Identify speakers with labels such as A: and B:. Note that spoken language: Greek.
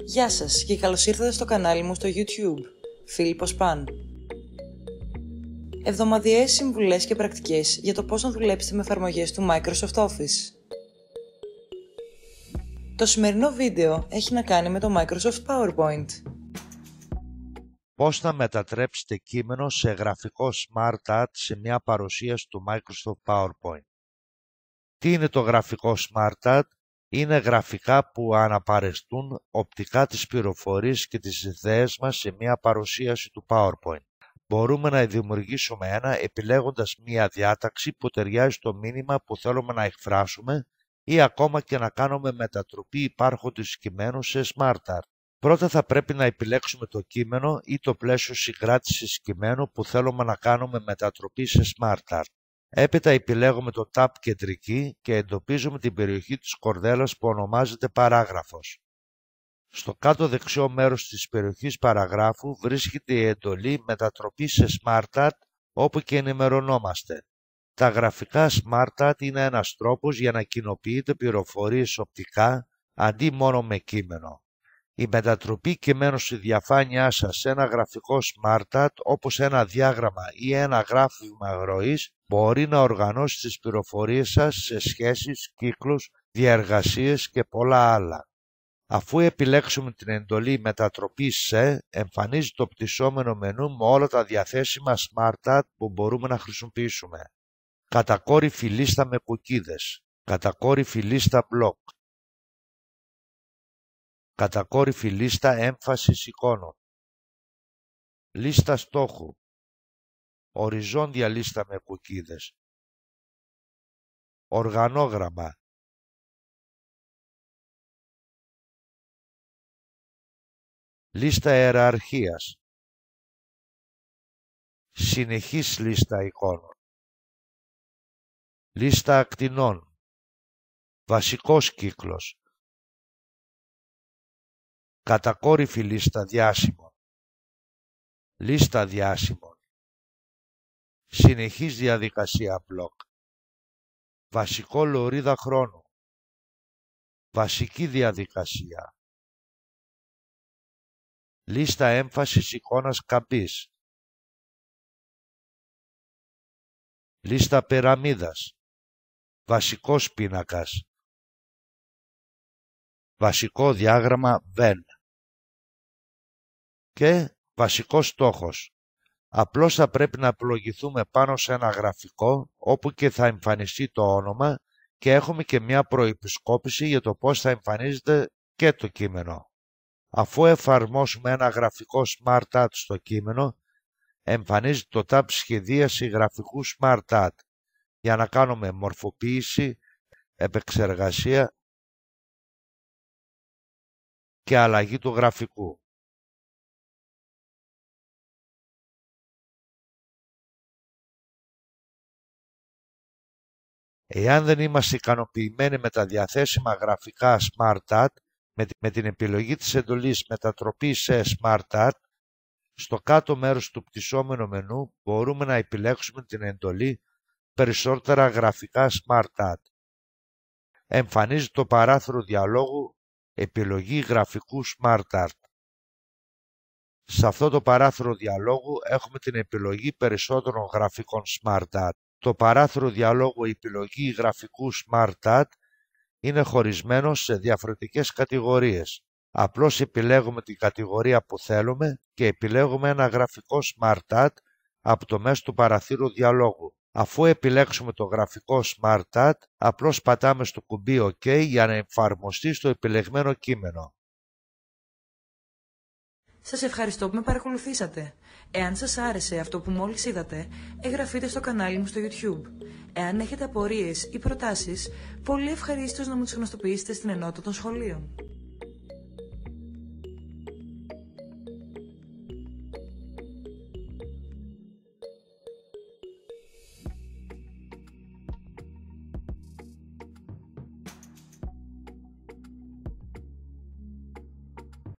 A: Γεια σας και καλώς ήρθατε στο κανάλι μου στο YouTube, Φίλιππος Παν. Εβδομαδιαίες συμβουλές και πρακτικές για το πώς να δουλέψετε με εφαρμογές του Microsoft Office. Το σημερινό βίντεο έχει να κάνει με το Microsoft PowerPoint.
B: Πώς να μετατρέψετε κείμενο σε γραφικό SmartArt σε μια παρουσίαση του Microsoft PowerPoint. Τι είναι το γραφικό SmartArt? Είναι γραφικά που αναπαρεστούν οπτικά τις πληροφορίες και τις ιδέες μας σε μια παρουσίαση του PowerPoint. Μπορούμε να δημιουργήσουμε ένα επιλέγοντας μια διάταξη που ταιριάζει στο μήνυμα που θέλουμε να εκφράσουμε ή ακόμα και να κάνουμε μετατροπή υπάρχοντος κειμένου σε SmartArt. Πρώτα θα πρέπει να επιλέξουμε το κείμενο ή το πλαίσιο συγκράτησης κειμένου που θέλουμε να κάνουμε μετατροπή σε SmartArt. Έπειτα επιλέγουμε το Tab κεντρική και εντοπίζουμε την περιοχή της κορδέλας που ονομάζεται παράγραφος. Στο κάτω δεξιό μέρος της περιοχής παραγράφου βρίσκεται η εντολή μετατροπή σε SmartArt, όπου και ενημερωνόμαστε. Τα γραφικά SmartArt είναι ένας τρόπος για να κοινοποιείτε πληροφορίες οπτικά αντί μόνο με κείμενο. Η μετατροπή κειμένου στη διαφάνειά σας σε ένα γραφικό SmartArt, όπως ένα διάγραμμα ή ένα γράφημα ροής, μπορεί να οργανώσει τις πληροφορίες σας σε σχέσεις, κύκλους, διαεργασίες και πολλά άλλα. Αφού επιλέξουμε την εντολή μετατροπή σε, εμφανίζει το πτυσσόμενο μενού με όλα τα διαθέσιμα SmartArt που μπορούμε να χρησιμοποιήσουμε. Κατακόρυφη λίστα με κουκίδες, κατακόρυφη λίστα μπλοκ, κατακόρυφη λίστα έμφασης εικόνων, λίστα στόχου, οριζόντια λίστα με κουκίδες, οργανόγραμμα, λίστα ιεραρχίας, συνεχής λίστα εικόνων, λίστα ακτινών, βασικός κύκλος, κατακόρυφη λίστα διάσημων, λίστα διάσημων, συνεχής διαδικασία μπλοκ, βασικό λωρίδα χρόνου, βασική διαδικασία, λίστα έμφασης εικόνας καμπής, λίστα πυραμίδας, βασικός πίνακας, βασικό διάγραμμα Venn και βασικός στόχος. Απλώς θα πρέπει να πλογηθούμε πάνω σε ένα γραφικό όπου και θα εμφανιστεί το όνομα και έχουμε και μια προεπισκόπηση για το πώς θα εμφανίζεται και το κείμενο. Αφού εφαρμόσουμε ένα γραφικό SmartArt στο κείμενο, εμφανίζει το tab σχεδίαση γραφικού SmartArt για να κάνουμε μορφοποίηση, επεξεργασία και αλλαγή του γραφικού. Εάν δεν είμαστε ικανοποιημένοι με τα διαθέσιμα γραφικά SmartArt, με την επιλογή της εντολής μετατροπή σε SmartArt, στο κάτω μέρος του πτυσσόμενου μενού μπορούμε να επιλέξουμε την εντολή περισσότερα γραφικά SmartArt. Εμφανίζει το παράθυρο διαλόγου επιλογή γραφικού SmartArt. Σε αυτό το παράθυρο διαλόγου έχουμε την επιλογή περισσότερων γραφικών SmartArt. Το παράθυρο διαλόγου επιλογή γραφικού SmartArt είναι χωρισμένο σε διαφορετικές κατηγορίες. Απλώς επιλέγουμε την κατηγορία που θέλουμε και επιλέγουμε ένα γραφικό SmartArt από το μέσο του παραθύρου διαλόγου. Αφού επιλέξουμε το γραφικό SmartArt, απλώς πατάμε στο κουμπί OK για να εφαρμοστεί στο επιλεγμένο κείμενο.
A: Σας ευχαριστώ που με παρακολουθήσατε. Εάν σας άρεσε αυτό που μόλις είδατε, εγγραφείτε στο κανάλι μου στο YouTube. Εάν έχετε απορίες ή προτάσεις, πολύ ευχαρίστως να μου τις γνωστοποιήσετε στην ενότητα των σχολείων.